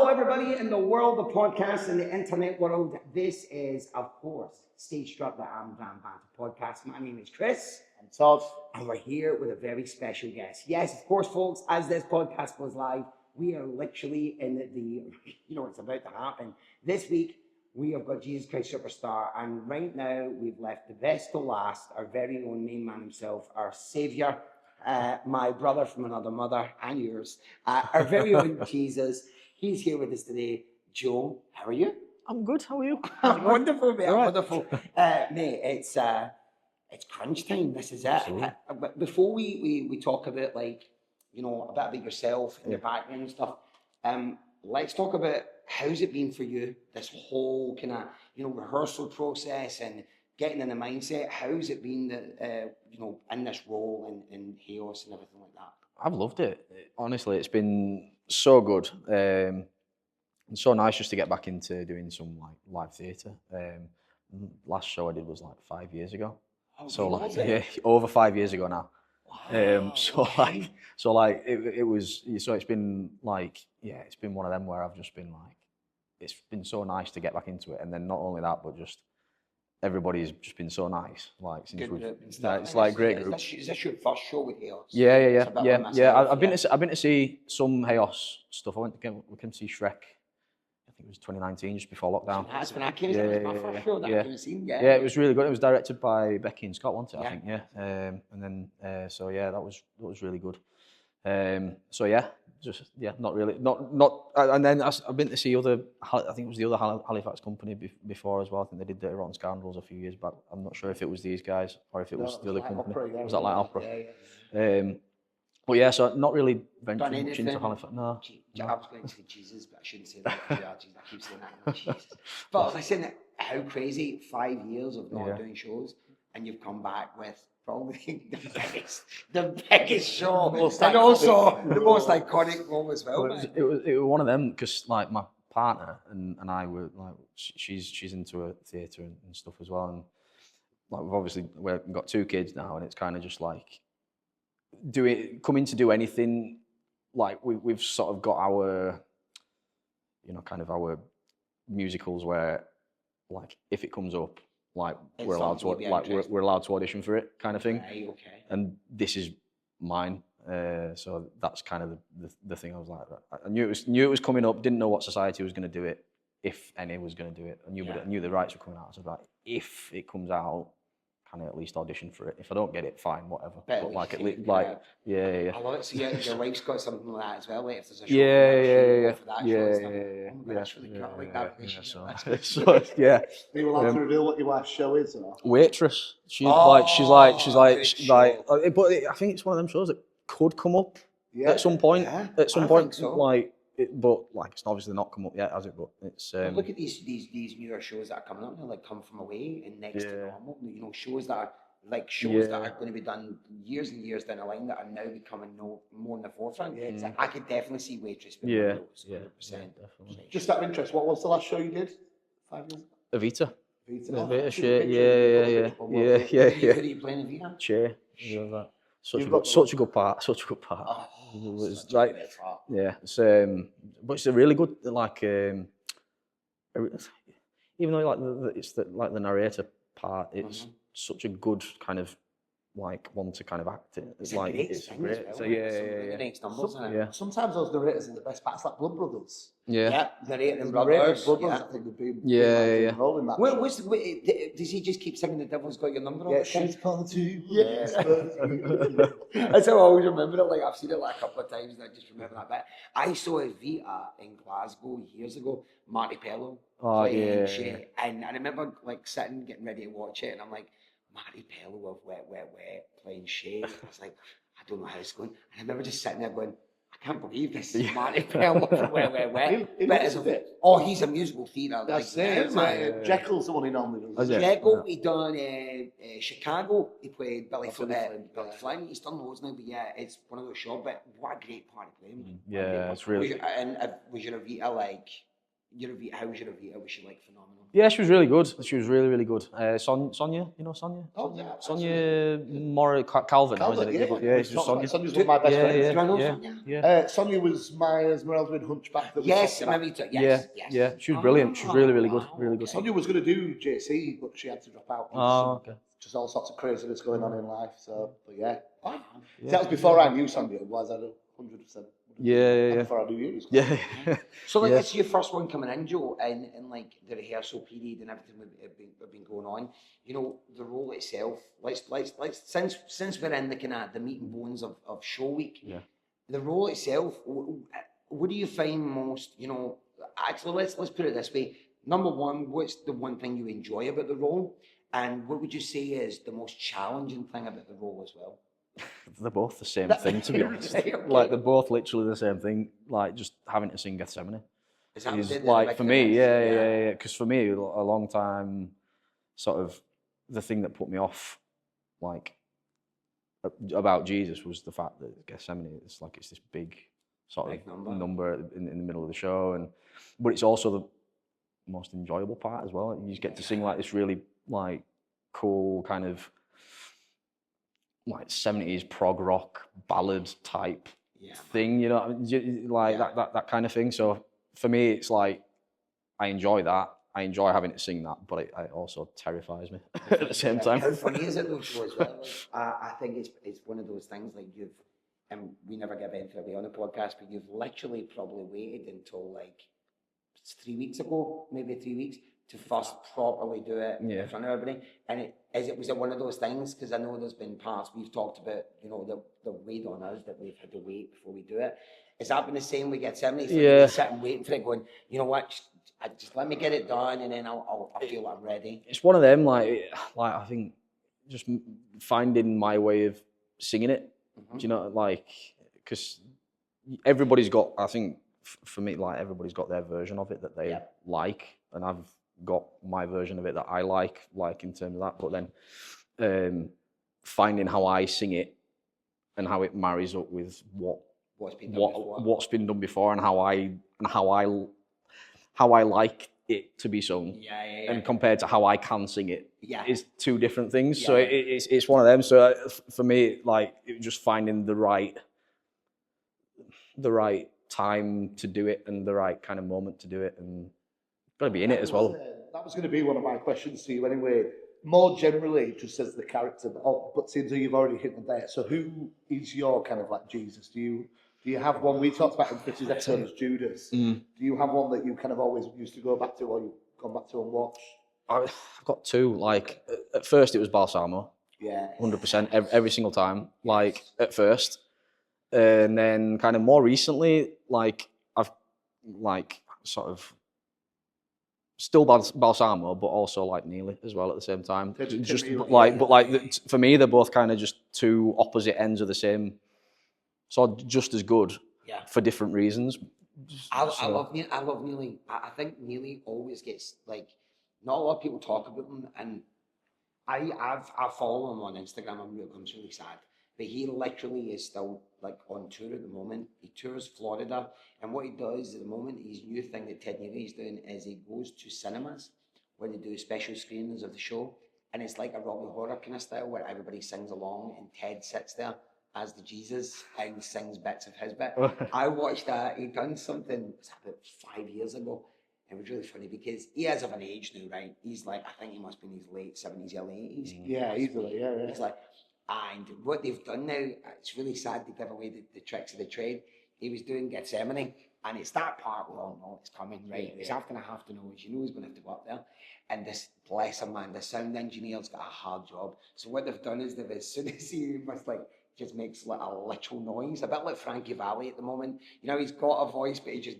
everybody in the world of podcasts and the internet world. This is, of course, Stagestruck, the Banter podcast. My name is Chris. And Todd. And we're here with a very special guest. Yes, of course, folks, as this podcast goes live, we are literally in it's about to happen. This week, we have got Jesus Christ Superstar, and right now, we've left the best to last, our very own main man himself, our Saviour, my brother from another mother, and yours, our very own Jesus. He's here with us today. Joe, how are you? I'm good, how are you? I'm wonderful, mate, I'm Right. wonderful. Mate, it's crunch time, this is it. But before we talk about, a bit about yourself and your background and stuff, let's talk about how's it been for you, this whole kind of, rehearsal process and getting in the mindset. How's it been that, in this role and chaos and everything like that? I've loved it. Honestly, it's been so good. And so nice just to get back into doing some live theatre. Last show I did was 5 years ago. Oh, So really, was it? over 5 years ago now. Wow, okay. It was, so it's been it's been one of them where I've just been it's been so nice to get back into it. And then not only that, but just everybody's just been so nice. Since Good we've, group and stuff. it's like great group. Is this your first show with Chaos? Yeah. It's a bit like myself, I've been to see some Chaos stuff. We came to see Shrek. I think it was 2019, just before lockdown. That's when I came. It was my first show that I came and seen. Yeah, Yeah, it was really good. It was directed by Becky and Scott, wasn't it? Yeah. I think, yeah. And then that was really good. Not really, not. And then I've been to see other. I think it was the other Halifax company before as well. I think they did Dirty Rotten Scoundrels a few years back. I'm not sure if it was these guys or if it was the other company. Opera, Was that like opera? Yeah. But yeah, so not really venturing Done much anything? into Halifax. No. I was going to say Jesus, but I shouldn't say that. I keep saying that. Jesus. But listen, how crazy! 5 years of not doing shows, and you've come back with probably the biggest show, and also the most iconic role as well. It was one of them because my partner and I were she's into a theatre and stuff as well, and we've got 2 kids now, and it's kind of just coming to do anything. We've sort of got our kind of our musicals where if it comes up, we're allowed to audition for it, kind of thing. Right, okay. And this is mine, so that's kind of the thing. I was like, I knew it was coming up. Didn't know what society was going to do it, if any was going to do it. I knew the rights were coming out. So I was like, if it comes out, can I at least audition for it? If I don't get it, fine, whatever. But at least, yeah. I love it. So your wife's got something like that as well. If there's a show, Yeah. For that show and stuff. That's really cool. I like that relationship. So yeah. Are you allowed to reveal what your wife's show is? Or? Waitress. She's Oh, but I think it's one of them shows that could come up at some point. Yeah, At some I point, think so. but it's obviously not come up yet, has it? But it's. But look at these newer shows that are coming up now, like Come From Away and Next to Normal. Shows that are that are going to be done years and years down the line that are now becoming more in the forefront. Yeah. So I could definitely see Waitress being one of those, 100%. Definitely. Just out of interest, what was the last show you did? 5 years ago? Evita. Evita. Shit. Yeah. Who are you playing Evita? Che. Such a good part. Oh, It was such a great part. yeah, but it's a really good even though it's the narrator part, it's such a good kind of one to kind of act it. It's great. So Really nice numbers in it. Yeah. Sometimes those narrators are the best parts, like Blood Brothers. Yeah, narrating Brothers, brothers. I think would be Yeah. role in that. Does he just keep singing The Devil's Got Your Number all Yeah, the time? she's party. Yes. That's how I always remember it. I've seen it a couple of times and I just remember that bit. I saw Evita in Glasgow years ago, Marty Pello playing Shay. And I remember sitting, getting ready to watch it, and I'm like, Marty Pello of Wet, Wet, Wet playing Shay. I was like, I don't know how it's going. And I remember just sitting there going, I can't believe this is Marty Pello from Wet, Wet, Wet. He's a musical theatre. That's it. Jekyll's the one he normally does. Jekyll, he done Chicago, he played Billy Flynn. He's done loads now, but yeah, it's one of those shows. But what a great part to play him. Yeah, it's really. And was your Evita Your Evita, how was your Evita? Was she like phenomenal? Yeah, she was really good. She was really, really good. Sonia, you know Sonia? Oh, yeah. Sonia Mora Calvin. Calvert, yeah, it's just Sonia. Sonia's one of my best friends. Do I know yeah, Sonia? yeah. Sonia was my Esmeralda in Hunchback. That Yes, we I remember you. Yes, yes. Yeah. She was brilliant. She was really, really good. Really good. Sonia was going to do JC, but she had to drop out. Okay. Just all sorts of craziness going on in life. So, but yeah. That was before I knew Sonia. Otherwise, I'd 100%. Yeah. Before I knew you. Yeah. So like it's your first one coming in, Joe, and like the rehearsal period and everything have been going on. You know, the role itself. Let's since we're in the kind of the meat and bones of show week. Yeah. The role itself. What do you find most? You know, actually, let's put it this way. Number one, what's the one thing you enjoy about the role, and what would you say is the most challenging thing about the role as well? They're both the same thing, to be honest. Like, they're both literally the same thing. Like, just having to sing Gethsemane. Is that like, for me, yeah. Because for me, a long time, sort of, the thing that put me off, like, about Jesus was the fact that Gethsemane is like, it's this big sort of number in the middle of the show. But it's also the most enjoyable part as well. You just get to sing like this really, like, cool kind of, like 70s prog rock ballad type thing, you know, like that kind of thing. So for me, it's like I enjoy that. I enjoy having to sing that, but it also terrifies me at the same time. How funny is it though, Joe, as well? I think it's one of those things like and we never get Banter away on the podcast, but you've literally probably waited until like 3 weeks ago, maybe 3 weeks, to first properly do it in front of everybody. And was it one of those things? Because I know there's been parts we've talked about, you know, the weight on us that we've had to wait before we do it. Has that been the same with Gethsemane? You're sitting waiting for it, going, you know what, just let me get it done, and then I'll feel I'm ready. It's one of them, like I think, just finding my way of singing it. Do you know, like, because everybody's got, I think, for me, like, everybody's got their version of it that they like, and I've got my version of it that I like in terms of that. But then finding how I sing it and how it marries up with what's been done before, and how I like it to be sung, and compared to how I can sing it, is two different things. So it's one of them. So for me, like, it was just finding the right time to do it and the right kind of moment to do it, and got to be in it as well. That was going to be one of my questions to you anyway. More generally, just as the character, but seems like you've already hit on there. So who is your kind of like Jesus? Do you have one? We talked about him for his episode as Judas. Do you have one that you kind of always used to go back to, or you've gone back to and watch? I've got two. Like, at first it was Balsamo. Yeah. 100%, every single time. Like, at first. And then kind of more recently, like, I've, like, sort of still Balsamo, but also like Neely as well at the same time. Just like, but like, for me, they're both kind of just two opposite ends of the same, so just as good, for different reasons. I love Neely. I think Neely always gets, like, not a lot of people talk about him, and I follow him on Instagram. I'm really sad. But he literally is still, like, on tour at the moment. He tours Florida, and what he does at the moment, his new thing that Ted Neely is doing is he goes to cinemas where they do special screenings of the show, and it's like a Rocky Horror kind of style where everybody sings along, and Ted sits there as the Jesus and sings bits of his bit. I watched that. He done something about 5 years ago. It was really funny because he is of an age now, right? He's like, I think he must be in his late 70s, early 80s. Yeah, easily, yeah. He's like, and what they've done now, it's really sad to give away the tricks of the trade. He was doing Gethsemane, and it's that part we all know it's coming, right? He's going to have to know, you know he's going to have to go up there. And this, bless him, man, the sound engineer's got a hard job. So what they've done is as soon as he must, like, just makes like a literal noise, a bit like Frankie Valli at the moment. You know, he's got a voice, but he just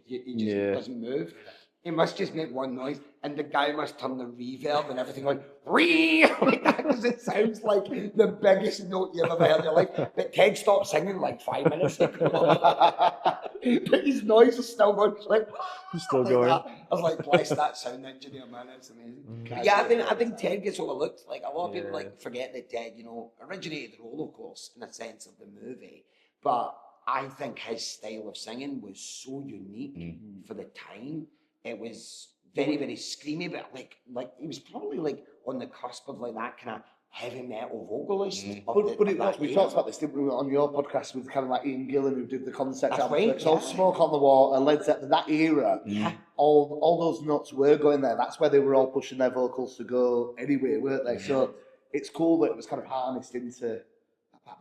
doesn't move. He must just make one noise, and the guy must turn the reverb and everything on, like that, because it sounds like the biggest note you've ever heard in your life. But Ted stopped singing like 5 minutes ago. But his noise is still going, like, he's still going. I was like, bless that sound engineer, man, that's amazing. Yeah, I think Ted gets overlooked. Like, a lot of people like forget that Ted, you know, originated the role, of course, in a sense of the movie, but I think his style of singing was so unique for the time. it was very, very screamy, but like he was probably like on the cusp of like that kind of heavy metal vocalist. But it was, we talked about this, didn't we, on your podcast with kind of like Ian Gillan, who did the concept That's album. right, It's all Smoke on the Water, Led Zeppelin, that era. Yeah. All those notes were going there. That's where they were all pushing their vocals to go anyway, weren't they? So it's cool that it was kind of harnessed into.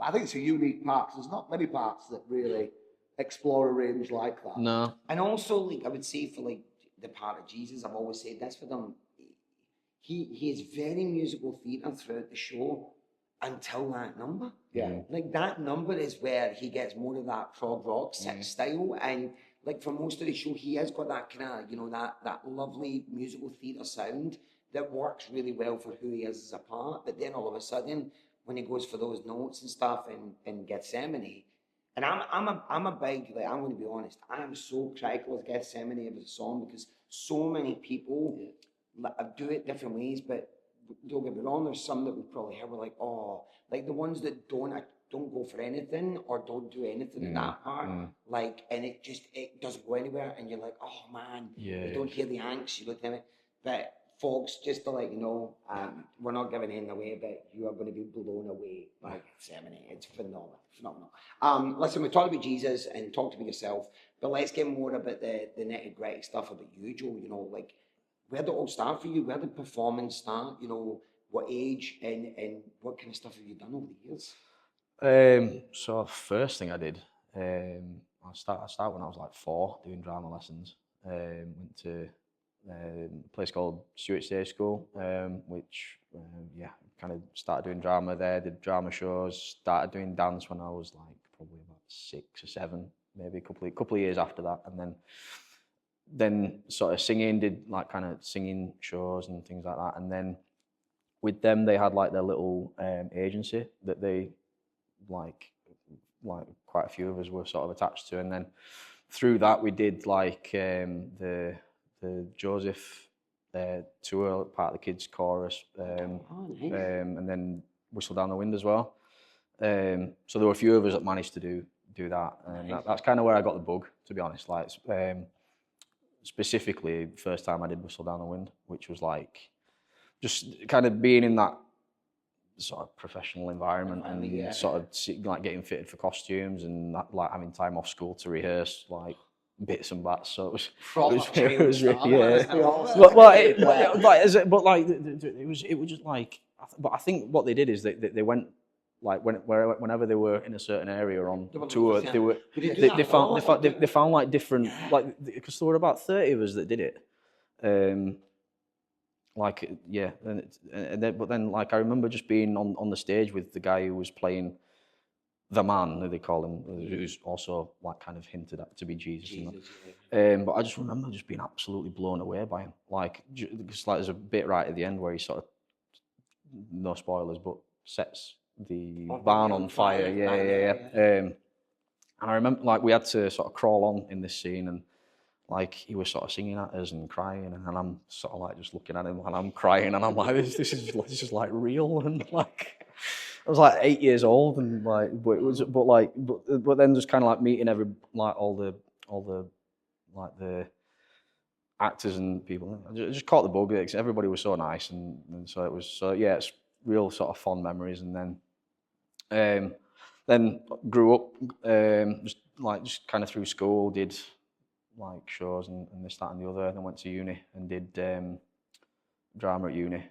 I think it's a unique part. 'Cause there's not many parts that really explore a range like that. No. And also, like I would say for like the part of Jesus, I've always said this for them. He is very musical theatre throughout the show until that number. Yeah. Like that number is where he gets more of that prog rock style, and like for most of the show, he has got that kind of, you know, that lovely musical theatre sound that works really well for who he is as a part. But then all of a sudden, when he goes for those notes and stuff in Gethsemane, and I'm a big, like, I'm going to be honest, I am so critical of Gethsemane as a song because so many people do it different ways, but don't get me wrong, there's some that we probably hear, we're like, oh, like the ones that don't go for anything or don't do anything in that part, like, and it doesn't go anywhere, and you're like, oh man, you don't hear the angst, you don't hear it. But folks, just to let you know, we're not giving anything away, but you are going to be blown away by Gethsemane. It's phenomenal. Listen, we talked about Jesus and talked about yourself, but let's get more about the nitty-gritty stuff about you, Joe. You know, like, where did it all start for you? Where did performance start? You know, what age and what kind of stuff have you done over the years? So first thing I did, I started when I was like 4, doing drama lessons. Went to a place called Stuart Stage School, which kind of started doing drama there. Did drama shows. Started doing dance when I was like probably about 6 or 7, maybe a couple of years after that, and then sort of singing, did like kind of singing shows and things like that. And then with them, they had like their little agency that they like quite a few of us were sort of attached to. And then through that, we did like the Joseph tour, part of the kids chorus, and then Whistle Down the Wind as well. So there were a few of us that managed to do that, and that's kind of where I got the bug, to be honest. Like, specifically, first time I did Whistle Down the Wind, which was like just kind of being in that sort of professional environment and sort of like getting fitted for costumes and like having time off school to rehearse like bits and bats. So it was it was just like, but I think what they did is they went like whenever they were in a certain area or on tour, they found like different, like, because there were about 30 of us that did it. But then like I remember just being on the stage with the guy who was playing the man, who they call him, who's also like kind of hinted at to be Jesus. You know? But I just remember just being absolutely blown away by him. Like, because like there's a bit right at the end where he sort of, no spoilers, but sets the barn on fire. And I remember like we had to sort of crawl on in this scene, and like he was sort of singing at us and crying, and I'm sort of like just looking at him and I'm crying, and I'm like, this is like real. And like I was like 8 years old, and like but then just kind of like meeting all the like the actors and people. I just caught the bug. Everybody was so nice, and so it was it's real sort of fond memories. And then grew up, just kind of through school, did like shows and this, that and the other. Then went to uni and did drama at uni,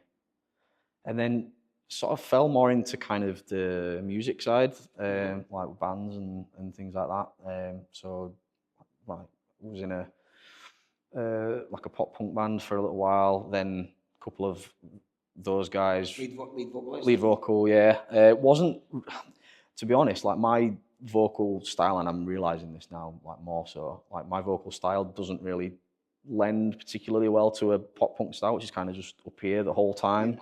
and then sort of fell more into kind of the music side, like bands and things like that. So like was in a like a pop punk band for a little while. Then a couple of those guys, lead vocal, wasn't, to be honest, like my vocal style, and I'm realizing this now, like more so, like my vocal style doesn't really lend particularly well to a pop punk style, which is kind of just up here the whole time.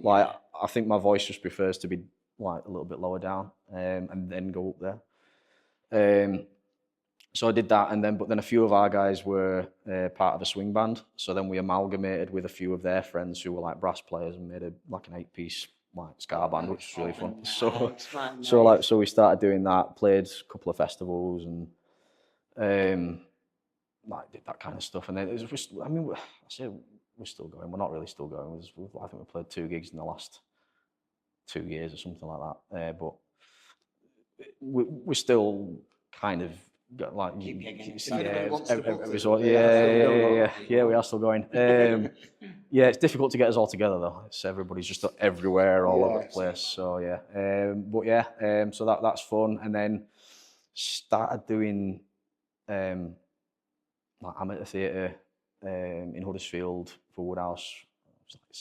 Like I think my voice just prefers to be like a little bit lower down, and then go up there. So I did that, but then a few of our guys were part of a swing band. So then we amalgamated with a few of their friends who were like brass players and made an 8-piece like ska band, which was really fun. So we started doing that, played a couple of festivals, and like did that kind of stuff, and then it was. I mean, I say we're still going. We're not really still going. I think we played 2 gigs in the last 2 years or something like that. But we're still kind of got like Keep gigging. yeah, we are still going. Yeah, it's difficult to get us all together though. It's everybody's just everywhere, all over the place. So yeah, but yeah, so that's fun. And then started doing like amateur theatre in Huddersfield for Woodhouse. It was like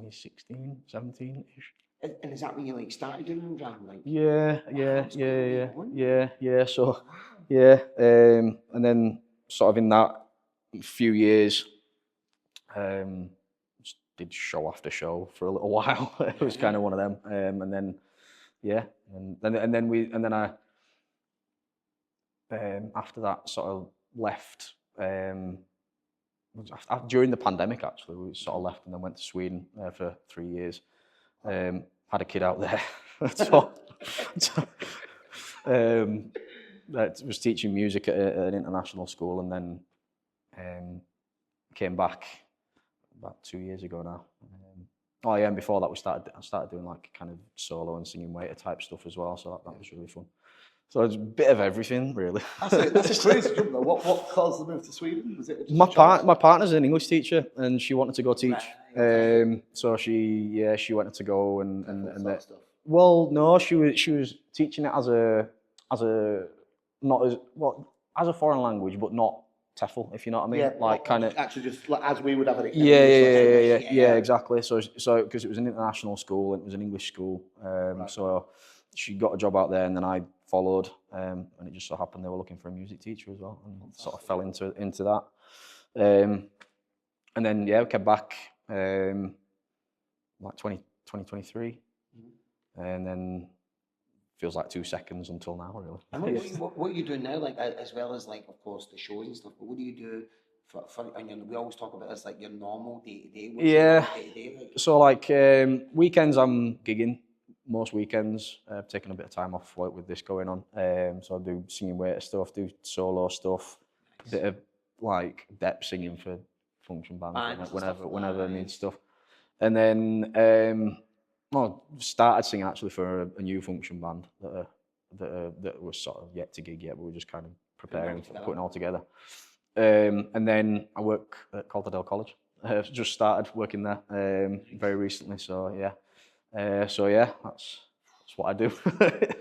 2016, 17-ish. And is that when you like started doing underground? Like, Yeah. So, wow. yeah, and then sort of in that few years, just did show after show for a little while. It was kind of one of them, and then I after that sort of left. During the pandemic, actually, we sort of left and then went to Sweden for 3 years. Had a kid out there. That was teaching music at an international school, and then came back about 2 years ago now. And before that, I started doing like kind of solo and singing waiter type stuff as well. So that was really fun. So it's a bit of everything, really. That's a crazy jump, though. What caused the move to Sweden? Was it my partner's an English teacher, and she wanted to go teach. So she wanted to go and stuff. Well, no, she was teaching it as a foreign language, but not TEFL, if you know what I mean. Yeah, like kind of actually just like as we would have it. Yeah, exactly. So because it was an international school and it was an English school, so she got a job out there, and then I followed, and it just so happened they were looking for a music teacher as well, and sort of fell into that. And then we came back like 2023, and then feels like 2 seconds until now, really. And what are you doing now, like as well as like of course the shows and stuff? But what do you do for and we always talk about this like your normal day to day. Yeah. So like weekends I'm gigging. Most weekends, I've taken a bit of time off work with this going on. So I do singing waiter stuff, do solo stuff, a bit of like depth singing for function bands whenever I need stuff. And then started singing actually for a new function band that was sort of yet to gig yet, but we were just kind of preparing for putting it all together. And then I work at Calderdale College. I've just started working there very recently, so yeah. That's what I do.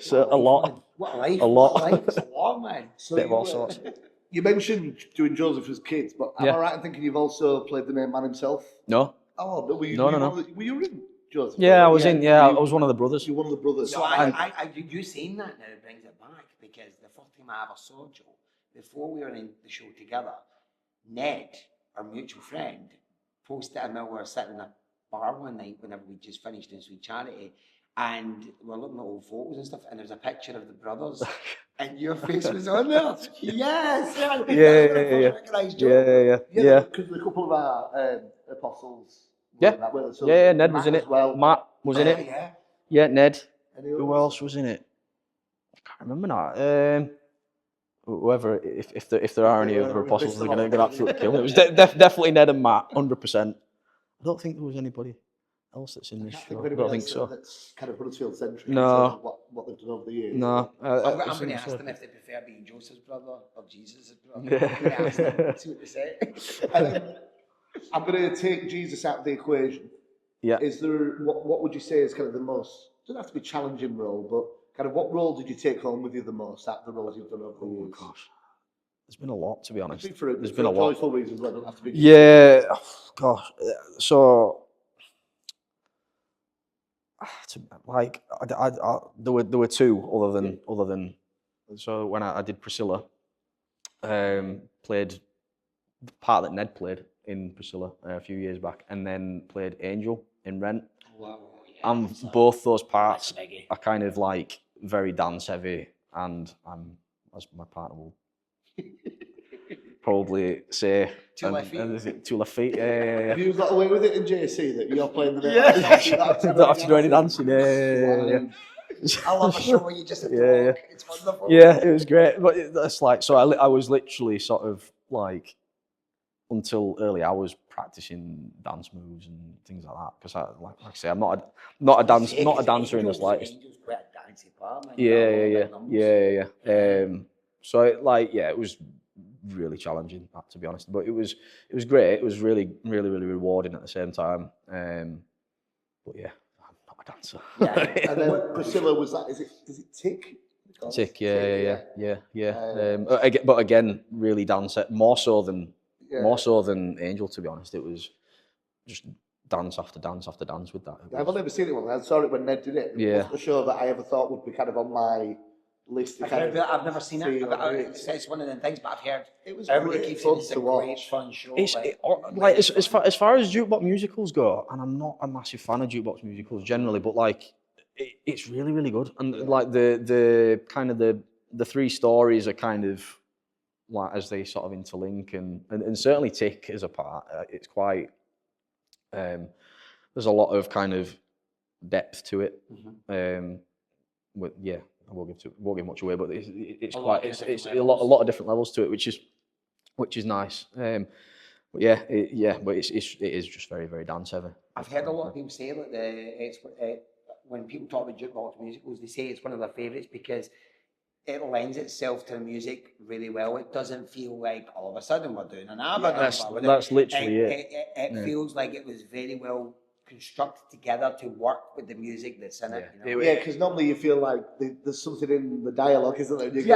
So a lot. What a life! A lot. What a life. It's a lot, man. So bit of all sorts. You mentioned doing Joseph as kids, but am I right in thinking you've also played the main man himself? No. Oh, no. Were you in Joseph? Yeah, I was in. Yeah, I was one of the brothers. You're one of the brothers. So you saying that now brings it back, because the first time I ever saw Joe, before we were in the show together, Ned, our mutual friend, posted a mail. We were sitting in a bar one night whenever we just finished doing Sweet Charity, and we were looking at old photos and stuff, and there was a picture of the brothers, and your face was on there. Yes, Yeah. Because a couple of our apostles. Yeah. Ned was in it. Well. Matt was in it. Yeah. Yeah, Ned. Who else was in it? I can't remember now. Whoever, if there are any other apostles, they're going to absolutely kill it. It was definitely Ned and Matt, 100%. I don't think there was anybody else that's in this show. I don't think so. That's kind of Huddersfield centric. No. What they've done over the years. No. I'm going to ask them if they prefer being Joseph's brother or Jesus' brother. I'm going to ask them, see what they say. I'm going to take Jesus out of the equation. Yeah. Is there, what would you say is kind of the most, it doesn't have to be challenging role, but kind of what role did you take home with you the most out of the roles you've done over the years? Oh, gosh. There's been a lot, to be honest. There's been a lot. Joyful reasons, I don't have to be. Yeah. Oh, gosh. So, like, there were two other than. So when I did Priscilla, played the part that Ned played in Priscilla a few years back, and then played Angel in Rent. Wow. Yeah, And both those parts are kind of like very dance heavy, and as my partner will probably say, Two left feet. Yeah. Have you got away with it in JC that you're playing the You don't have to do any dancing. Yeah. I love a show where you just have to walk. It's wonderful. Yeah, it was great. But that's like, so I was literally sort of like until early hours practicing dance moves and things like that. Because like I say, I'm not a dancer in the slightest. Angel's quite a dancey part, man. Yeah. So it was really challenging, to be honest. But it was great. It was really rewarding at the same time. But yeah, I'm not a dancer. Yeah. And then Priscilla was that? Does it tick? Tick, yeah. But again, really dance more so than Angel. To be honest, it was just dance after dance after dance with that. I've never seen it one. I saw it when Ned did it. It wasn't a show that I ever thought would be kind of on my list. I've never seen it. It's one of them things, but I've heard it was everybody great keeps fun saying it's to a watch. great fun show. As far as jukebox musicals go, and I'm not a massive fan of jukebox musicals generally, but like it's really good, and like the kind of the three stories are kind of like as they sort of interlink, and certainly Tick as a part, it's quite there's a lot of kind of depth to it. But yeah, I won't give much away, but it's a lot of different levels to it, which is nice. But it is just very dance heavy. I've heard a lot of people say that when people talk about jukebox musicals, they say it's one of their favourites because it lends itself to the music really well. It doesn't feel like all of a sudden we're doing an ABBA. That's literally it. It feels like it was very well constructed together to work with the music that's in it. You know? Yeah, because normally you feel like there's something in the dialogue, isn't there? There's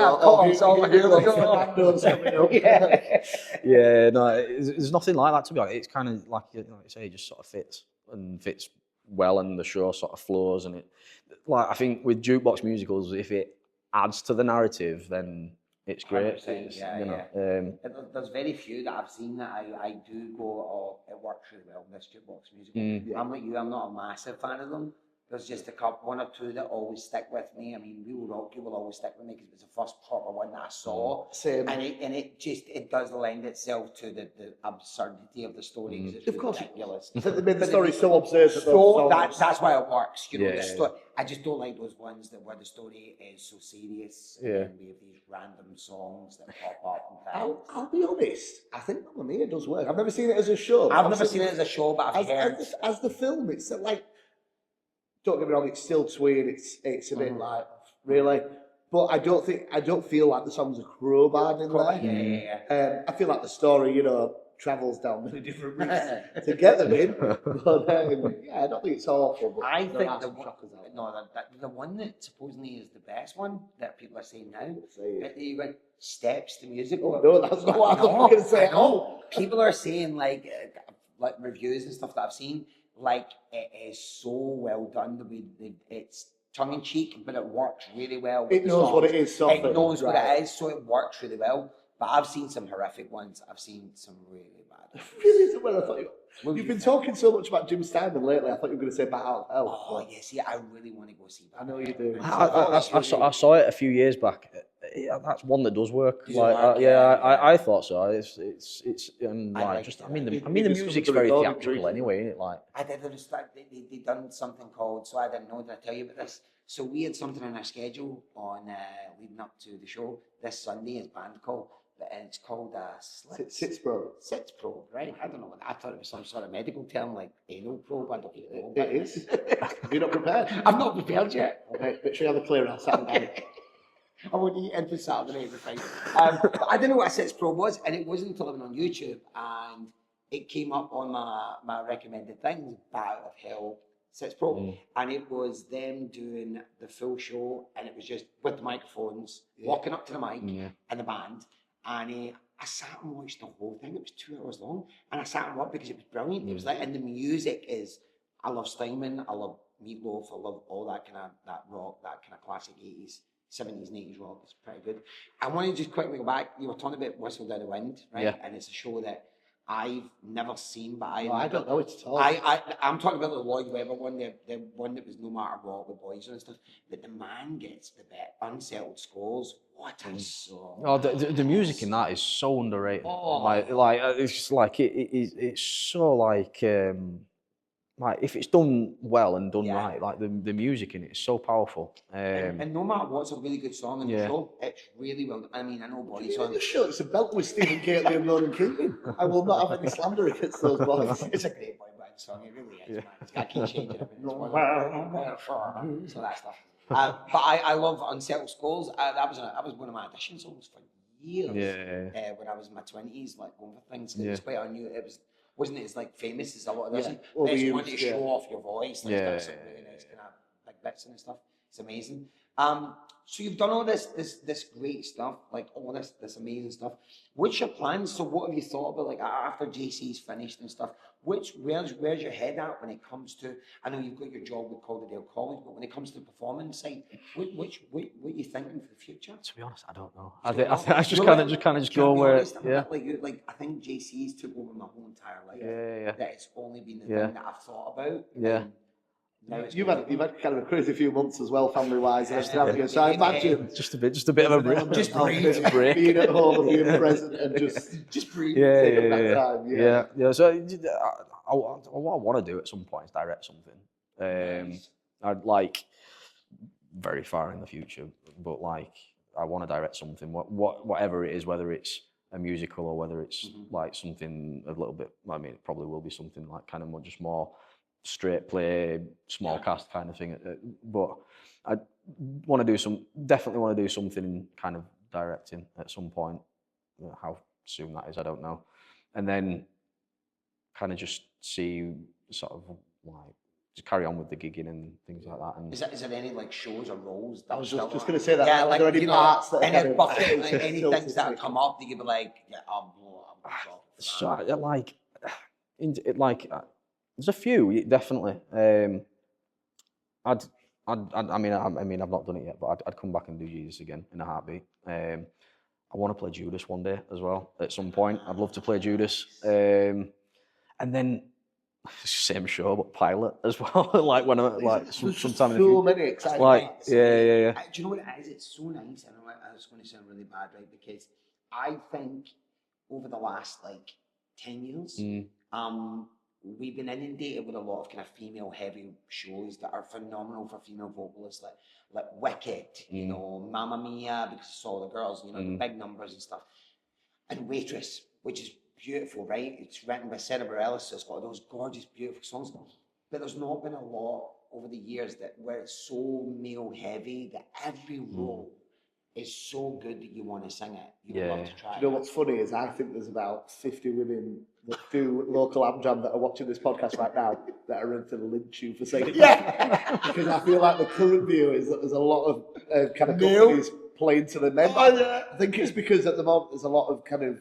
nothing like that, to be honest. It's kind of like you say, it just sort of fits well, and the show sort of flows. And it, like I think with jukebox musicals, if it adds to the narrative, then it's great. There's very few that I've seen that I do go, it works really well, this jukebox musical. I'm like you, I'm not a massive fan of them. There's just one or two that always stick with me. I mean, We Will Rock You will always stick with me because it was the first proper one that I saw. Same. And it does lend itself to the absurdity of the story because it's of course ridiculous. They made the story so absurd that's why it works. You know, the story. I just don't like those ones where the story is so serious and we have these random songs that pop up and things. I'll be honest. I think Mamma Mia does work. I've never seen it as a show. I've never seen it as a show, but I've heard as the film. It's like. Don't get me wrong, it's still twee and it's a bit like really, but I don't feel like the songs are crowbarred in there. I feel like the story, travels down many different routes to get them in. But I don't think it's awful. But I think the one that supposedly is the best one that people are saying now, you went Steps, the musical. No, that's not what I was going to say. People are saying like reviews and stuff that I've seen. Like it is so well done. It's tongue in cheek, but it works really well. It knows what it is. It knows what it is, so it works really well. But I've seen some horrific ones. I've seen some really bad. Really? Well, I thought you've been talking so much about Jim Steinman lately. I thought you were going to say Bat Out of Hell. Oh yeah, see, I really want to go see that. I know you do. I saw it a few years back. That's one that does work. I thought so. It's the music's very theatrical anyway, isn't it? Like they done something called. So I didn't know. Did I tell you about this? So we had something in our schedule on leading up to the show. This Sunday is band call, and it's called Sits Probe. Sits Probe, right? I don't know. I thought it was some sort of medical term like anal probe. I don't know. It is. You're not prepared. I'm not prepared yet. Okay, make sure you have a clear out Saturday. I won't eat in for Saturday everything. But I didn't know what a Sits Probe was, and it wasn't until I went on YouTube and it came up on my recommended things, Bat Out of Hell, Sits Probe, and it was them doing the full show, and it was just with the microphones, walking up to the mic and the band, and I sat and watched the whole thing. It was 2 hours long, and I sat and watched because it was brilliant. It was like, and the music is, I love Steinman, I love Meatloaf, I love all that kind of that rock, that kind of classic 80s. 70s and 80s rock. It's pretty good. I want to just quickly go back. You were talking about Whistle Down the Wind, right? Yeah. And it's a show that I've never seen, but I don't know it at all. I'm talking about the Lloyd Webber one, the one that was No Matter What with boys and stuff. But the man gets the bit Unsettled Scores. What a song! Oh, the music in that is so underrated. It's like it's so like like if it's done well and done Yeah. right, like the music in it is so powerful. And no matter what's a really good song in the Yeah. show, it's really well done. I mean, I know What do Body you mean in Song. the show? It's a belt with Stephen Gately and Ronan Keating. I will not have any slander against those boys. It's a great boy band song, it really is, man. It's got to keep changing everything. So that stuff. But I love Unsettled Skulls. That was one of my audition songs for years. Yeah. When I was in my 20s, like going for things. Yeah. Despite I knew it wasn't as like famous as a lot of this. Yeah. But it's one to Overused, show yeah. off your voice. Like, Yeah. it's got some really nice kind of like bits and stuff. It's amazing. So you've done all this great stuff, like all this amazing stuff. What's your plans? So what have you thought about, like after JC's finished and stuff? Where's your head at when it comes to? I know you've got your job with Calderdale College, but when it comes to the performance side, what are you thinking for the future? To be honest, I don't know. I just kind of go where. Yeah. Like I think JC's took over my whole entire life. Yeah. That it's only been the thing that I've thought about. Yeah. You've had kind of a crazy few months as well, family-wise, and everything, haven't you? So I imagine Just a bit of a break. Just breathe. being at home and being present and just breathe. taking that time. Yeah. So what I want to do at some point is direct something. I'd like very far in the future, but like I want to direct something, whatever it is, whether it's a musical or whether it's like something a little bit. I mean, it probably will be something like kind of more straight play, small cast kind of thing. But I definitely want to do something kind of directing at some point. How soon that is, I don't know. And then kind of just see sort of like just carry on with the gigging and things like that. And is there any like shows or roles? I was just going to say that. Yeah, like, are there any parts that any bucket, like, any things that come up that you'd be like, yeah, I'm so there's a few definitely. I've not done it yet, but I'd come back and do Jesus again in a heartbeat. I want to play Judas one day as well. At some point, I'd love to play Judas. And then same show, but Pilot as well. Like when I'm like sometime in the future. So many exciting. Like yeah. Do you know what it is? It's so nice. I know it's going to sound really bad, right? Because I think over the last like 10 years, we've been inundated with a lot of kind of female-heavy shows that are phenomenal for female vocalists, like Wicked, you know, Mamma Mia, because it's all the girls, you know, the big numbers and stuff, and Waitress, which is beautiful, right? It's written by Sarah Bareilles, so it's got those gorgeous, beautiful songs. But there's not been a lot over the years where it's so male-heavy that every role is so good that you want to sing it. You would love to try it. You know what's funny is I think there's about 50 women that do local Amjam that are watching this podcast right now that are ready to lynch you for saying that. Because I feel like the current view is that there's a lot of kind of companies playing to the men. I think it's because at the moment there's a lot of kind of,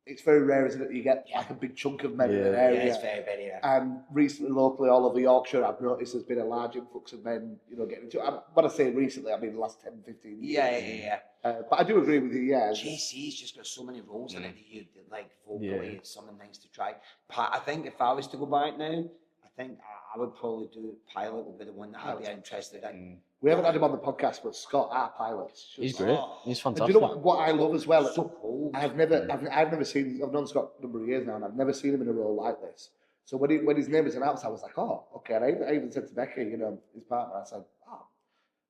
it's very rare, isn't it? You get like a big chunk of men in an area. Yeah, it's very, very rare. And recently, locally, all over Yorkshire, I've noticed there's been a large influx of men, you know, getting into it. When I say recently, I mean the last 10, 15 years. Yeah. But I do agree with you, yeah. JC's just got so many roles in it that you like vocally, it's something nice to try. I think if I was to go back now, I think I would probably do Pilot would be the one that I'd be interested in. We haven't had him on the podcast, but Scott, our pilot, he's great. He's fantastic. And do you know what I love as well? So cool. I've never seen. I've known Scott a number of years now, and I've never seen him in a role like this. So when his name was announced, I was like, oh, okay. And I even said to Becky, you know, his partner, I said, oh,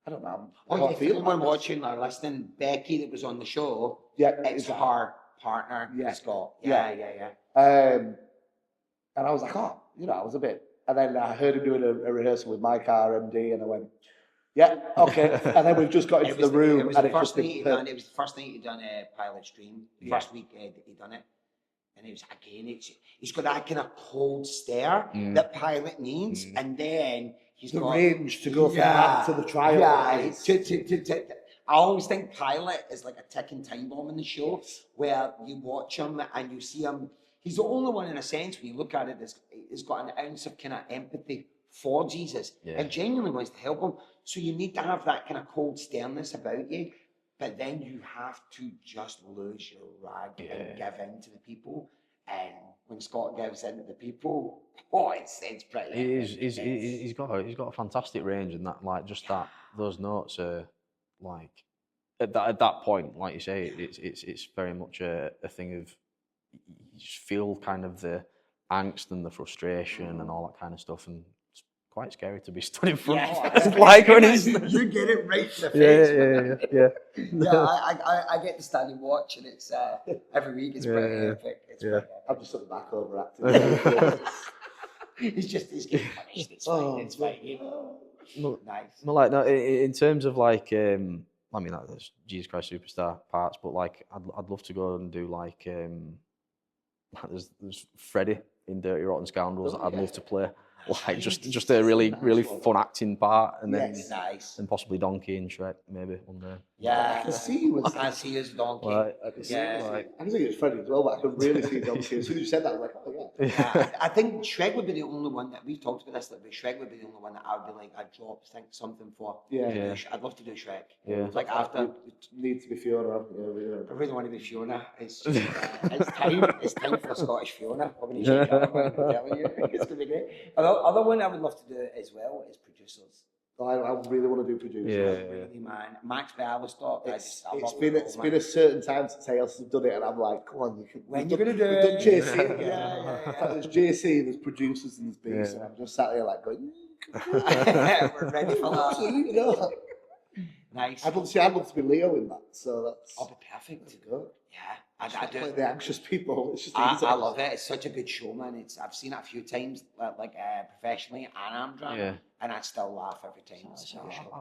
I don't know. If anyone watching or listening, Becky that was on the show, it's her partner, Scott. Yeah. And I was like, oh, you know, I was a bit. And then I heard him doing a rehearsal with Mike RMD, and I went, yeah, okay. And then we've just got into the room. It was the first thing he'd done. It was the first thing he'd done a Pilot stream. First week he'd done it. And it was, again, he's got that kind of cold stare that Pilot needs. And then he's got the range to go from that to the trial. I always think Pilot is like a ticking time bomb in the show where you watch him and you see him. He's the only one, in a sense, when you look at it, that's got an ounce of kind of empathy for Jesus and genuinely wants to help him. So you need to have that kind of cold sternness about you, but then you have to just lose your rag and give in to the people. And when Scott gives in to the people, it's pretty. He's got a fantastic range, and that those notes are like at that point, like you say, it's very much a thing of you just feel kind of the angst and the frustration and all that kind of stuff, and it's quite scary to be stood in front Yeah, of. Like when he's you get it right in the face. yeah. I get to stand and watch, and it's every week. It's pretty epic. It's pretty epic. I'm just at the back overacting. He's getting punished. It's fine. It's fine. Nice. No, like no, in terms of like, I mean, like there's Jesus Christ Superstar parts, but like I'd love to go and do like there's Freddy in Dirty Rotten Scoundrels that I'd love to play. Like just a really fun acting part, and then and possibly Donkey and Shrek maybe one day. Yeah, I can see you as I see as Donkey. Like, I can see it's Freddy as well, but I can really see Donkey. As soon as you said that, I was like, oh yeah. I think Shrek would be the only one that we've talked about this. That Shrek would be the only one that I would be like, I'd drop something for. Yeah. I'd love to do Shrek. Yeah. Like after. It needs to be Fiona. I really want to be Fiona. It's just, it's time. It's time for a Scottish Fiona. I'm going to check that one. I'm telling you, it's going to be great. Another one I would love to do as well is Producers. I really want to do Producers. Really, man. Max Bialystock. It's been a certain time since I else have done it, and I'm like, come on, when you're going to do it? We've done JC. Yeah. There's JC, there's Producers, and there's Beast, and I'm just sat here like going, we're ready for that. Absolutely not. Nice. I'd love to be Leo in that, so that's. I'll be perfect. Good. Yeah, I do. Like the anxious people. It's just I love it. It's such a good show, man. I've seen it a few times, professionally, and I'm drunk, and I still laugh every time.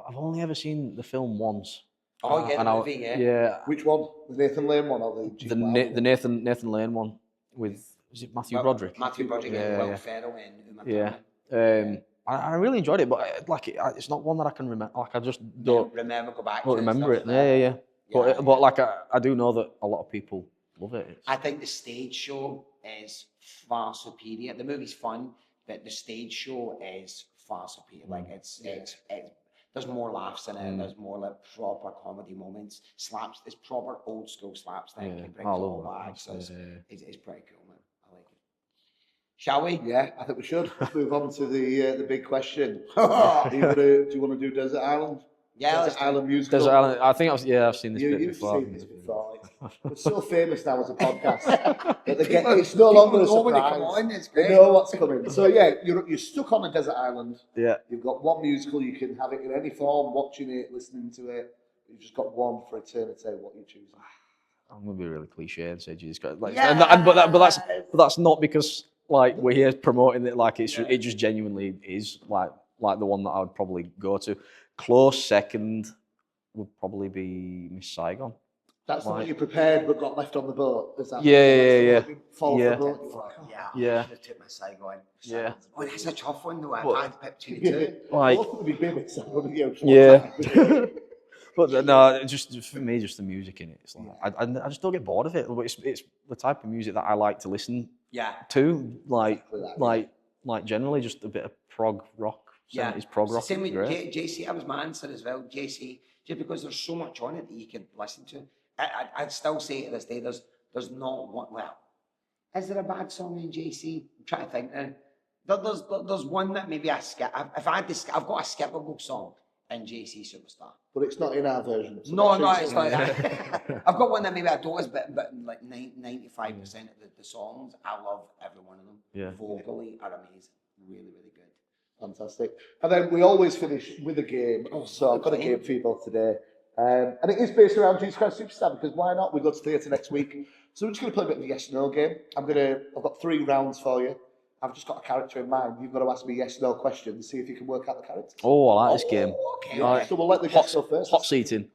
I've only ever seen the film once. Oh yeah, the movie, yeah. Which one? The Nathan Lane one or the Nathan Lane one with is it Matthew Broderick? Matthew Broderick and Will Ferrell and Uma Thurman. I really enjoyed it, but it's not one that I can remember. Like I just don't remember. Go back. Don't remember it. Yeah. But like I do know that a lot of people love it. I think the stage show is far superior. The movie's fun, but the stage show is far superior. Like it's there's more laughs in it. There's more like proper comedy moments. It's proper old school slapstick. It brings all back. So it's pretty cool, man. I like it. Shall we? Yeah, I think we should. Let's move on to the big question. Do you want to do Desert Island? Yeah, Desert Island musical. Desert Island. I think I've seen this bit before. You've seen this before. It's so famous now as a podcast that it's no longer a surprise. They know what's coming. So yeah, you're stuck on a desert island. Yeah. You've got one musical. You can have it in any form, watching it, listening to it. You've just got one for eternity. What you choosing? I'm gonna be really cliche and say Jesus Christ. But that's not because like we're here promoting it. Like it just genuinely is like the one that I would probably go to. Close second would probably be Miss Saigon. That's the one you prepared but got left on the boat. Is that? Yeah. Fall off the boat. Yeah. I took my Saigon. Yeah. Oh, that's a tough one though. I can't pick between the two. Like. Both would be big. Yeah. But no, just for me, just the music in it. It's like I just don't get bored of it. It's the type of music that I like to listen to. Like generally just a bit of prog rock. It's prog rock. Same with JC. That was my answer as well. JC, just because there's so much on it that you can listen to. I'd still say to this day, there's not one. Well, is there a bad song in JC? I'm trying to think now. There's one that maybe I skip. I've got a skippable song in JC Superstar. But it's not in our version. So No, it's not that. I've got one that maybe I don't, but like 95% of the songs, I love every one of them. Yeah. Vocally are amazing. Really, really good. Fantastic. And then we always finish with a game. So I've got a game for you both today. And it is based around Jesus Christ Superstar, because why not? We go to theatre next week. So we're just going to play a bit of a yes-no game. I've got 3 rounds for you. I've just got a character in mind. You've got to ask me yes-no questions, see if you can work out the character. Oh, I like this game. Okay. Yeah, so we'll let the guests go first. Hot seating.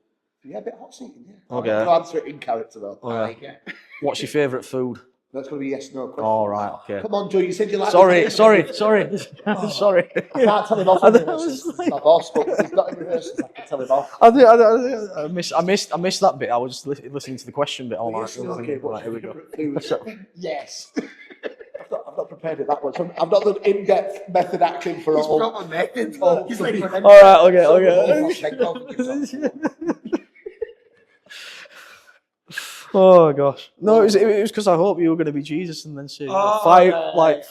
Yeah, a bit hot seating, yeah. Okay. I'll answer it in character, though. Okay. I like it. What's your favourite food? That's going to be yes-no question. Oh, right, okay. Come on, Joe, you said you like Sorry. Sorry. I can't tell him off in rehearsals. It's my boss, but he's not in rehearsals. I can tell him off. I missed that bit. I was just listening to the question bit. Yes, okay, right, here we go. Yes. I've not prepared it that much. I've not done in-depth method acting for all. Proper method. He's like, all right, okay. Oh gosh! No, it was because I hope you were going to be Jesus and then say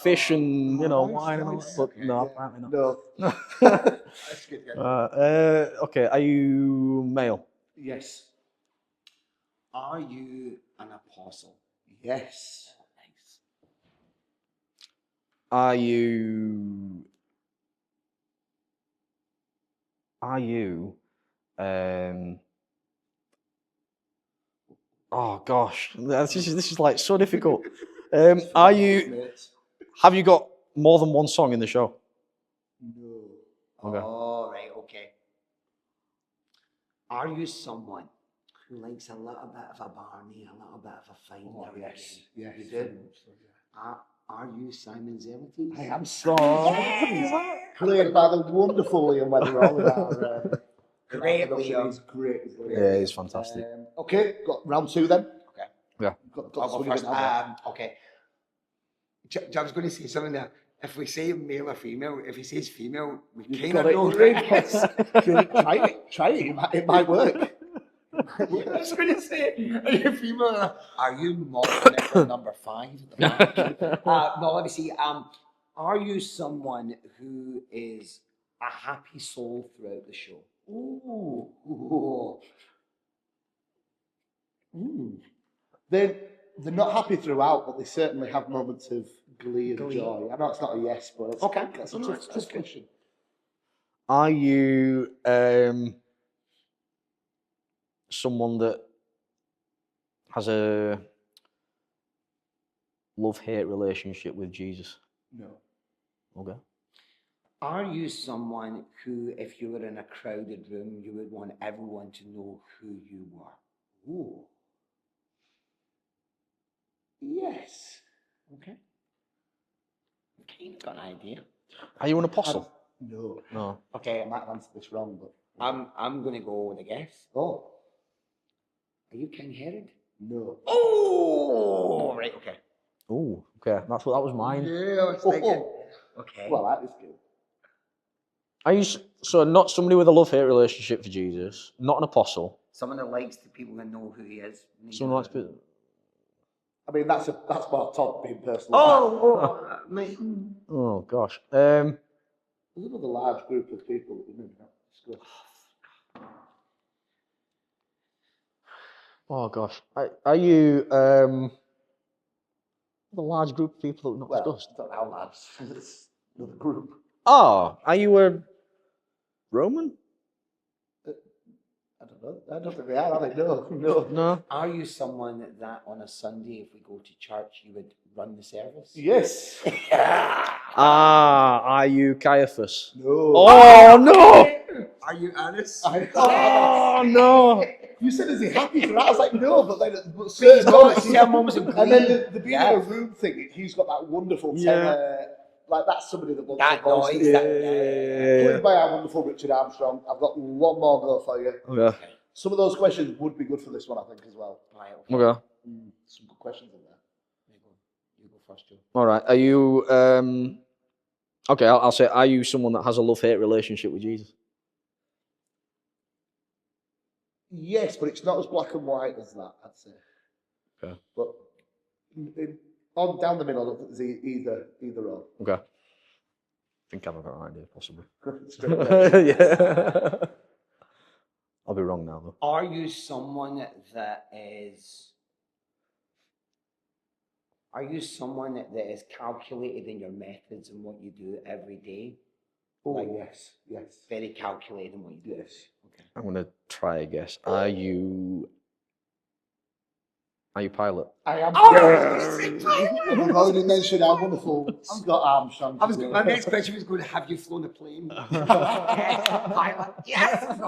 fish and wine and all that. But no, apparently not. No. That's good. Okay, are you male? Yes. Are you an apostle? Yes. Nice. Are you? Oh gosh, this is like so difficult. Are you? Have you got more than one song in the show? No. Okay. Oh, right, okay. Are you someone who likes a little bit of a Barney, a little bit of a fight? Oh, now and yes. again? Yes. You do? Are you Simon Zelotes? I am sorry. Played by the wonderful Liam Weatherall in our Great production. Liam. He's great. Yeah, he's fantastic. Okay, got round 2 then. Okay. Yeah. Got I'll go this one first. again. Okay. I was going to say something there. If we say male or female, if he says female, we You've kind got of it. know. Yes. Try it. It might work. I was going to say, are you female? Are you modeling number 5 at the back? No, let me see. Are you someone who is a happy soul throughout the show? Ooh. They're not happy throughout, but they certainly have moments of glee and joy. I know it's not a yes, but it's, Okay. that's a tough question. Are you someone that has a love-hate relationship with Jesus? No. Okay. Are you someone who, if you were in a crowded room, you would want everyone to know who you were? Ooh. Yes. Okay. Kind of got an idea. Are you an apostle? No. No. Okay, I might answer this wrong, but I'm going to go with a guess. oh, Are you King Herod? no. Oh, right, okay. Oh, okay. That was mine. Yeah, I was thinking. Okay. Well, that is good. Are you so not somebody with a love-hate relationship for Jesus? Not an apostle. Someone that likes the people that know who he is. Someone likes people. I mean, that's more Todd being personal. Mate. Oh gosh. There's another large group of people that we know. It's good. Oh gosh. Are you the large group of people that we've not discussed? Don't know how large. It's another group. Oh, are you a Roman? I don't know. I don't think they are they? No. No. Are you someone that on a Sunday, if we go to church, you would run the service? Yes. Are you Caiaphas? No. Oh no! Are you Annas? Oh no! You said, is he happy for that? I was like, no, but then Certain moments of and then glee. the being in a room thing, he's got that wonderful tenor. Like, that's somebody that wants That to voice noise, it. that Played by our wonderful Richard Armstrong. I've got one more go for you. Okay. Some of those questions would be good for this one, I think, as well. Right, Okay. Some good questions in there. You go first, Joe. All right. Are you okay, I'll say, are you someone that has a love-hate relationship with Jesus? Yes, but it's not as black and white as that, I'd say. Okay. But on down the middle, I don't think there's either or. Okay. I think I've got an idea, possibly. Straight away. Yeah. I'll be wrong now, though. Are you someone that is... Are you someone that is calculated in your methods and what you do every day? Oh, Like, yes. very calculated in what you do. Yes. Okay. I'm going to try a guess. Are you Pilate? I am. Oh, We've already mentioned how wonderful Scott Armstrong is. my next question was going, have you flown a plane? Yes, pilot. Yes.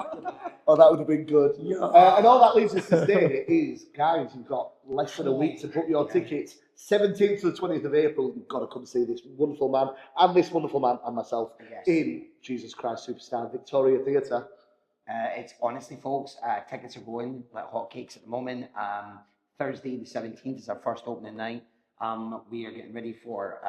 Oh, that would have been good. Yeah. And all that leaves us to say is, guys, you've got less than a week to book your tickets. 17th to the 20th of April, you've got to come see this wonderful man and myself in Jesus Christ Superstar Victoria Theatre. It's honestly, folks, tickets are going like hotcakes at the moment. Thursday the 17th is our first opening night. We are getting ready for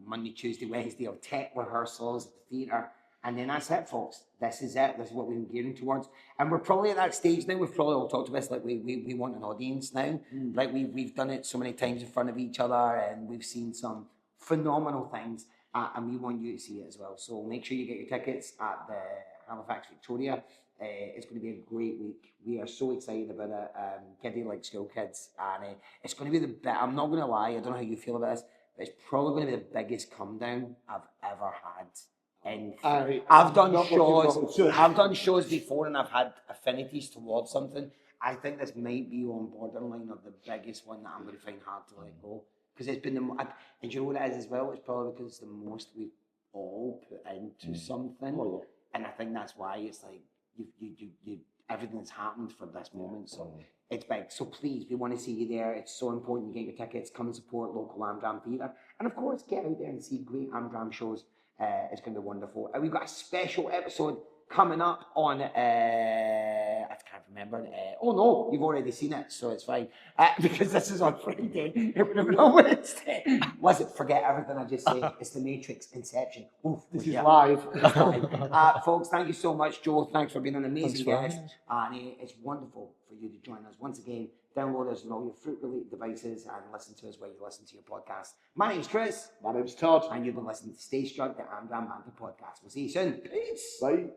Monday, Tuesday, Wednesday of tech rehearsals at the theatre. And then that's it, folks. This is it. This is what we've been gearing towards. And we're probably at that stage now. We've probably all talked about this. Like we want an audience now. Like we've done it so many times in front of each other, and we've seen some phenomenal things. And we want you to see it as well. So make sure you get your tickets at the Halifax Victoria. It's going to be a great week. We are so excited about it. Giddy like school kids, and it's going to be I'm not going to lie. I don't know how you feel about this. It's probably going to be the biggest come down I've ever had. And I'm I've done not looking shows. forward to it. I've done shows before, and I've had affinities towards something. I think this might be on borderline of the biggest one that I'm going to find hard to let go, because it's been and you know what it is as well. It's probably because it's the most we've all put into something, and I think that's why it's like you everything's happened for this moment. So it's big. So please, we want to see you there. It's so important you get your tickets. Come and support local Amdram theatre, and of course, get out there and see great Amdram shows. It's going to be wonderful. We've got a special episode coming up on, I can't remember. Oh no, you've already seen it, so it's fine. Because this is on Friday. It would have been on Wednesday. Listen, forget everything I just said. It's the Matrix Inception. Oof, This is live. It's live. Folks, thank you so much, Joe. Thanks for being an amazing Thanks guest. And it's wonderful for you to join us once again. Download us on all your fruit-related devices and listen to us where you listen to your podcast. My name's Chris. My name's Todd. And you've been listening to Stagestruck, the Amdram Banter podcast. We'll see you soon. Peace. Bye.